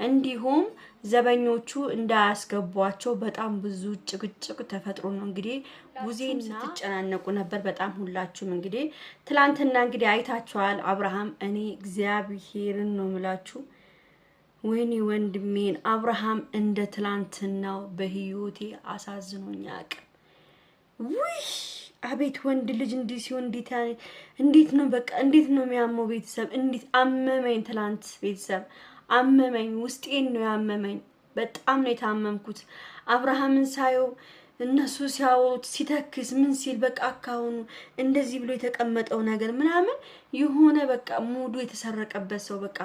እንዲሁም ዘበኞቹ እንዳያስገቧቸው በጣም ብዙ ጭቅጭቅ ተፈጥሮ ነው እንግዲህ ቡዜና ስትጨናነቁ ነበር በጣም ሁላችሁም እንግዲህ ትላንትና እንግዲህ አይታችኋል አብርሃም እኔ እግዚአብሔርን ነው የምላችሁ ወይኔ ወንድሜን አብርሃም እንደ ትላንትናው በህይወቴ አሳዝኖኝ አያውቅም ውይ አቤት ወንድ ልጅ እንዲህ ሲሆን እንዴት ነው በቃ እንዴት ነው የሚያመው ቤተሰብ እንዴት አመመኝ ትላንት ቤተሰብ አመመኝ ውስጤን ነው ያመመኝ በጣም ነው የታመምኩት አብርሃምን ሳየው እነሱ ሲያወሩት ሲተክስ ምን ሲል በቃ አካውኑ እንደዚህ ብሎ የተቀመጠው ነገር ምናምን የሆነ በቃ ሙዱ የተሰረቀበት ሰው በቃ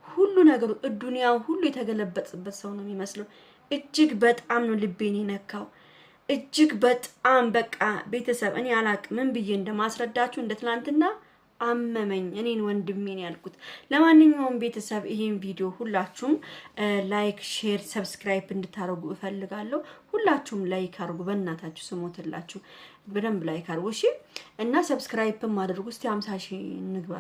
ሁሉ ነገሩ ዱንያው ሁሉ የተገለበጠበት ሰው ነው የሚመስለው እጅግ በጣም ነው ልቤን የነካው እጅግ በጣም በቃ ቤተሰብ እኔ አላቅም ምን ብዬ እንደማስረዳችሁ እንደ ትላንትና አመመኝ እኔን ወንድሜን ያልኩት ለማንኛውም ቤተሰብ ይሄን ቪዲዮ ሁላችሁም ላይክ ሼር ሰብስክራይብ እንድታረጉ እፈልጋለሁ ሁላችሁም ላይክ አርጉ በእናታችሁ ስሞትላችሁ በደንብ ላይክ አርጉ እሺ እና ሰብስክራይብም አድርጉ እስቲ 50,000 ንግባ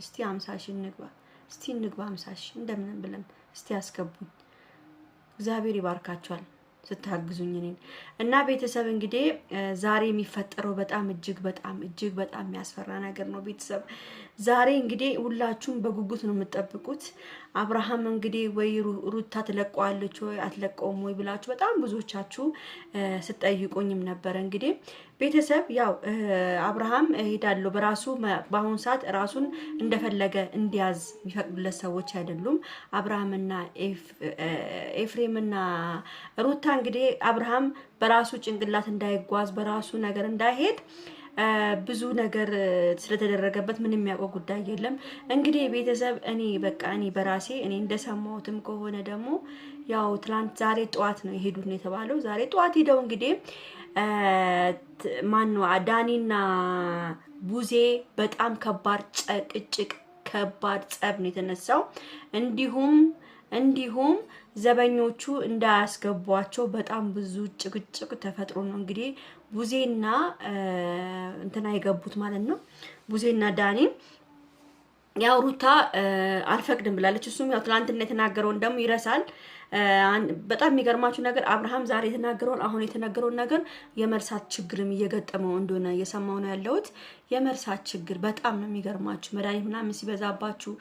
እስቲ 50,000 ንግባ እስቲ ንግባ 50,000 እንደምን ብለን እስቲ ያስገቡኝ እግዚአብሔር ይባርካችኋል ስታግዙኝ እኔን እና ቤተሰብ እንግዲህ ዛሬ የሚፈጠረው በጣም እጅግ በጣም የሚያስፈራ ነገር ነው ቤተሰብ ዛሬ እንግዲህ ሁላችሁም በጉጉት ነው የምትጠብቁት አብርሃም እንግዲህ ወይ ሩታ ተለቀዋለች ወይ አትለቀውም ወይ ብላችሁ በጣም ብዙዎቻችሁ ስትጠይቁኝም ነበር እንግዲህ ቤተሰብ ያው አብርሃም ሄዳለው በራሱ በአሁን ሰዓት ራሱን እንደፈለገ እንዲያዝ የሚፈቅዱለት ሰዎች አይደሉም አብርሃምና ኤፍሬምና ሩታ እንግዲህ አብርሃም በራሱ ጭንቅላት እንዳይጓዝ በራሱ ነገር እንዳይሄድ ብዙ ነገር ስለተደረገበት ምንም የሚያውቀው ጉዳይ የለም እንግዲህ ቤተሰብ እኔ በቃ እኔ በራሴ እኔ እንደሰማሁትም ከሆነ ደግሞ ያው ትላንት ዛሬ ጧት ነው የሄዱት ነው የተባለው ዛሬ ጧት ሄደው እንግዲህ ማነው ዳኒና ቡዜ በጣም ከባድ ጭቅጭቅ ከባድ ጸብ ነው የተነሳው እንዲሁም ዘበኞቹ እንዳያስገቧቸው በጣም ብዙ ጭቅጭቅ ተፈጥሮ ነው እንግዲህ ቡዜና እንትና የገቡት ማለት ነው ቡዜና ዳኒ ያው ሩታ አልፈቅድም ብላለች እሱም ያው ትላንትና የተናገረውን ደግሞ ይረሳል በጣም የሚገርማችሁ ነገር አብርሃም ዛሬ የተናገረውን አሁን የተናገረውን ነገር የመርሳት ችግርም እየገጠመው እንደሆነ እየሰማው ነው ያለውት የመርሳት ችግር በጣም ነው የሚገርማችሁ መድኃኒት ምናምን ሲበዛባችሁ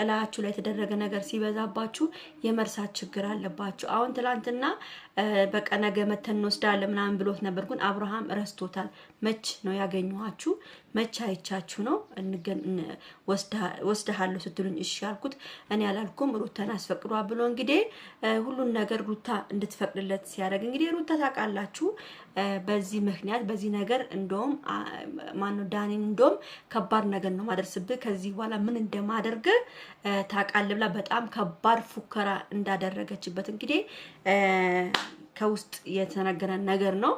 እላችሁ ላይ የተደረገ ነገር ሲበዛባችሁ የመርሳት ችግር አለባችሁ አሁን ትላንትና በቃ ነገ መተን ወስዳለን ምናምን ብሎት ነበር ግን አብርሃም ረስቶታል መች ነው ያገኘኋችሁ መች አይቻችሁ ነው ወስደሃለሁ ስትሉኝ እሺ ያልኩት እኔ አላልኩም ሩታን አስፈቅዷ ብሎ እንግዲህ ሁሉን ነገር ሩታ እንድትፈቅድለት ሲያደርግ እንግዲህ ሩታ ታውቃላችሁ በዚህ ምክንያት በዚህ ነገር እንደውም ማን ነው ዳኒን እንደውም ከባድ ነገር ነው ማደርስብህ ከዚህ በኋላ ምን እንደማደርግ ታውቃለህ ብላ በጣም ከባድ ፉከራ እንዳደረገችበት እንግዲህ ከውስጥ የተነገረ ነገር ነው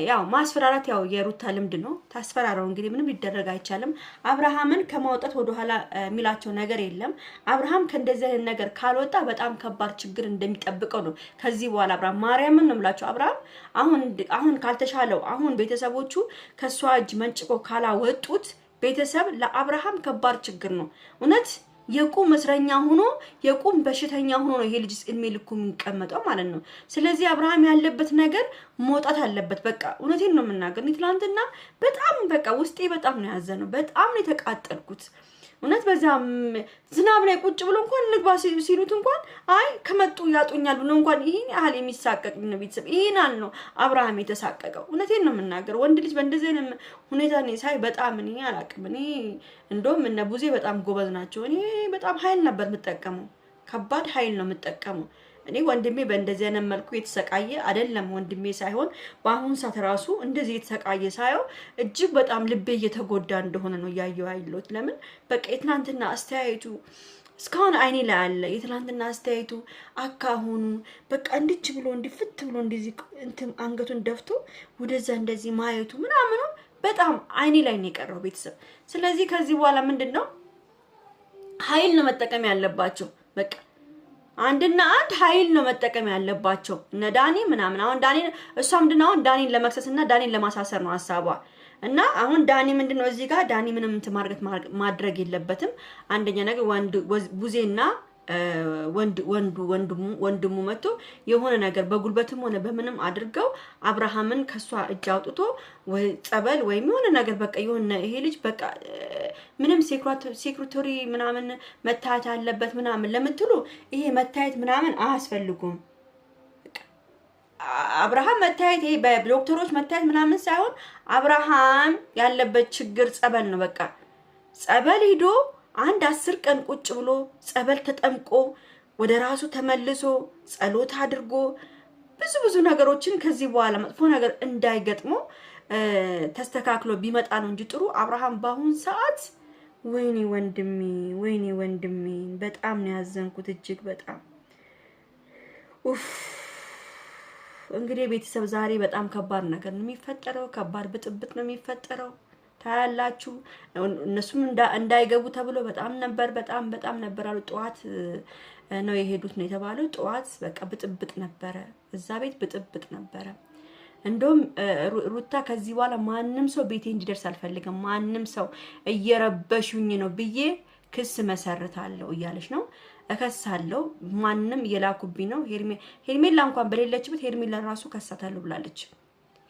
ያው ማስፈራራት ያው የሩታ ልምድ ነው ታስፈራራው እንግዲህ ምንም ሊደረግ አይቻልም አብርሃምን ከማውጣት ወደ ኋላ ሚላቸው ነገር የለም አብርሃም ከእንደዚህ አይነት ነገር ካልወጣ በጣም ከባድ ችግር እንደሚጠብቀው ነው ከዚህ በኋላ አብርሃም ማርያምን ነው የምላችሁ አብርሃም አሁን ካልተሻለው አሁን ቤተሰቦቹ ከሷ እጅ መንጭቆ ካላወጡት ቤተሰብ ለአብርሃም ከባድ ችግር ነው እውነት የቁም እስረኛ ሆኖ የቁም በሽተኛ ሆኖ ነው ይሄ ልጅ እድሜ ልኩ የሚቀመጠው ማለት ነው ስለዚህ አብርሃም ያለበት ነገር መውጣት አለበት በቃ እውነቴን ነው የምናገር ትላንትና በጣም በቃ ውስጤ በጣም ነው ያዘነው በጣም ነው የተቃጠልኩት እውነት በዛም ዝናብ ላይ ቁጭ ብሎ እንኳን ንግባ ሲሉት እንኳን አይ ከመጡ ያጡኛል ብሎ እንኳን ይሄን ያህል የሚሳቀቅ ነው ቤተሰብ ይሄናል ነው አብርሃም የተሳቀቀው እውነቴን ነው የምናገር ወንድ ልጅ በእንደዚህ አይነት ሁኔታ ነው ሳይ በጣም እኔ አላቅም እኔ እንደውም እነ ቡዜ በጣም ጎበዝ ናቸው እኔ በጣም ኃይል ነበር የምጠቀመው ከባድ ኃይል ነው የምጠቀመው እኔ ወንድሜ በእንደዚህ አይነት መልኩ የተሰቃየ አይደለም ወንድሜ ሳይሆን በአሁን ሰዓት ራሱ እንደዚህ የተሰቃየ ሳይው እጅግ በጣም ልቤ እየተጎዳ እንደሆነ ነው ያየው አይሎት ለምን በቃ የትናንትና አስተያየቱ እስካሁን አይኔ ላይ አለ የትናንትና አስተያየቱ አካሁኑ በቃ እንድች ብሎ እንዲፍት ብሎ እንደዚህ እንትን አንገቱን ደፍቶ ወደዛ እንደዚህ ማየቱ ምናምኑ በጣም አይኔ ላይ ነው የቀረው ቤተሰብ ስለዚህ ከዚህ በኋላ ምንድነው ኃይል ነው መጠቀም ያለባቸው በቃ አንድና አንድ ኃይል ነው መጠቀም ያለባቸው እነ ዳኒ ምናምን አሁን ዳኒ እሷ ምንድነው አሁን ዳኒን ለመክሰስና ዳኒን ለማሳሰር ነው ሐሳቧ እና አሁን ዳኒ ምንድነው እዚህ ጋር ዳኒ ምንም ማድረግ የለበትም አንደኛ ነገር ወንድ ቡዜና ወንድሙ መጥቶ የሆነ ነገር በጉልበትም ሆነ በምንም አድርገው አብርሃምን ከሷ እጅ አውጥቶ ወይ ጸበል ወይም የሆነ ነገር በቃ የሆነ ይሄ ልጅ በቃ ምንም ሴክሬታሪ ምናምን መታየት አለበት ምናምን ለምትሉ ይሄ መታየት ምናምን አያስፈልጉም። አብርሃም መታየት ይሄ በዶክተሮች መታየት ምናምን ሳይሆን አብርሃም ያለበት ችግር ጸበል ነው። በቃ ጸበል ሂዶ 10 ቀን ቁጭ ብሎ ጸበል ተጠምቆ ወደ ራሱ ተመልሶ ጸሎት አድርጎ ብዙ ነገሮችን ከዚህ በኋላ መጥፎ ነገር እንዳይገጥመው ተስተካክሎ ቢመጣ ነው እንጂ ጥሩ አብርሃም ባሁን ሰዓት ወይኔ ወንድሜ በጣም ነው ያዘንኩት እጅግ በጣም ኡፍ። እንግዲህ ቤተሰብ ዛሬ በጣም ከባድ ነገር ነው የሚፈጠረው፣ ከባድ ብጥብጥ ነው የሚፈጠረው። ታያላችሁ እነሱም እንዳይገቡ ተብሎ በጣም ነበር አሉ። ጠዋት ነው የሄዱት ነው የተባለው። ጠዋት በቃ ብጥብጥ ነበረ እዛ ቤት ብጥብጥ ነበረ። እንደውም ሩታ ከዚህ በኋላ ማንንም ሰው ቤቴ እንዲደርስ አልፈልግም፣ ማንንም ሰው እየረበሹኝ ነው ብዬ ክስ መሰርታለሁ እያለች ነው። እከሳለሁ ማንንም እየላኩብኝ ነው። ሄርሜላ እንኳን በሌለችበት ሄርሜላን ራሱ ከሳታለሁ ብላለች።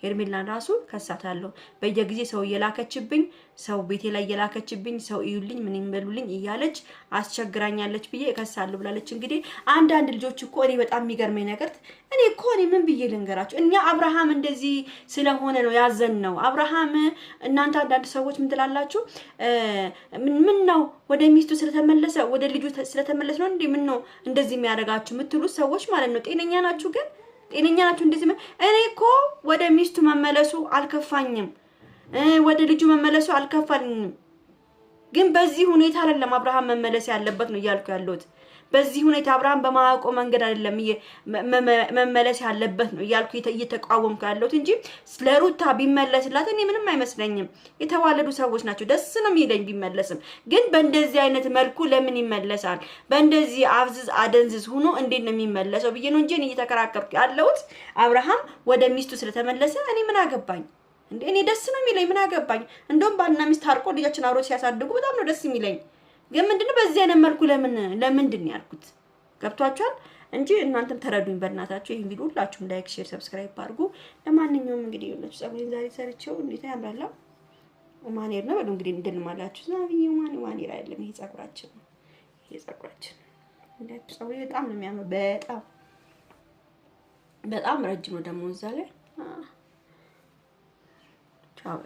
ሄርሜላን ራሱ ከሳታለሁ በየጊዜ ሰው እየላከችብኝ ሰው ቤቴ ላይ እየላከችብኝ ሰው እዩልኝ ምን ይመሉልኝ እያለች አስቸግራኛለች ብዬ እከሳለሁ ብላለች። እንግዲህ አንዳንድ ልጆች እኮ እኔ በጣም የሚገርመኝ ነገር እኔ ምን ብዬ ልንገራችሁ? እኛ አብርሃም እንደዚህ ስለሆነ ነው ያዘን ነው። አብርሃም እናንተ አንዳንድ ሰዎች ምን ትላላችሁ? ምን ነው ወደ ሚስቱ ስለተመለሰ ወደ ልጁ ስለተመለሰ ነው እንዴ ምን ነው እንደዚህ የሚያደርጋችሁ የምትሉት ሰዎች ማለት ነው። ጤነኛ ናችሁ ግን? ጤነኛ ናችሁ? እንደዚህ እኔ እኮ ወደ ሚስቱ መመለሱ አልከፋኝም፣ ወደ ልጁ መመለሱ አልከፋኝም። ግን በዚህ ሁኔታ አይደለም አብርሃም መመለስ ያለበት ነው እያልኩ ያለሁት። በዚህ ሁኔታ አብርሃም በማያውቀው መንገድ አይደለም መመለስ ያለበት ነው እያልኩ እየተቃወምኩ ያለሁት እንጂ ለሩታ ቢመለስላት እኔ ምንም አይመስለኝም። የተዋለዱ ሰዎች ናቸው፣ ደስ ነው የሚለኝ ቢመለስም። ግን በእንደዚህ አይነት መልኩ ለምን ይመለሳል? በእንደዚህ አብዝዝ አደንዝዝ ሆኖ እንዴት ነው የሚመለሰው ብዬ ነው እንጂ እኔ እየተከራከርኩ ያለሁት አብርሃም ወደ ሚስቱ ስለተመለሰ እኔ ምን አገባኝ እንዴ? እኔ ደስ ነው የሚለኝ፣ ምን አገባኝ? እንደውም ባልና ሚስት ታርቆ ልጆችን አብሮ ሲያሳድጉ በጣም ነው ደስ የሚለኝ። ግን ምንድነው በዚህ አይነት መልኩ ለምንድን ያልኩት ገብቷችኋል? እንጂ እናንተም ተረዱኝ በእናታችሁ። ይሄን ቪዲዮ ሁላችሁም ላይክ፣ ሼር፣ ሰብስክራይብ አድርጉ። ለማንኛውም እንግዲህ ሁላችሁ ጸጉሬን ዛሬ ሰርቼው እንዴት ያምራል ማኔር ነው በሉ እንግዲህ እንደንማላችሁ ዛሬ ማኔር አይደለም፣ ይሄ ጸጉራችን ነው። ይሄ ጸጉራችን እንዴ ጸጉሬ በጣም ነው የሚያምር። በጣም ረጅም ነው ደግሞ እዛ ላይ ቻው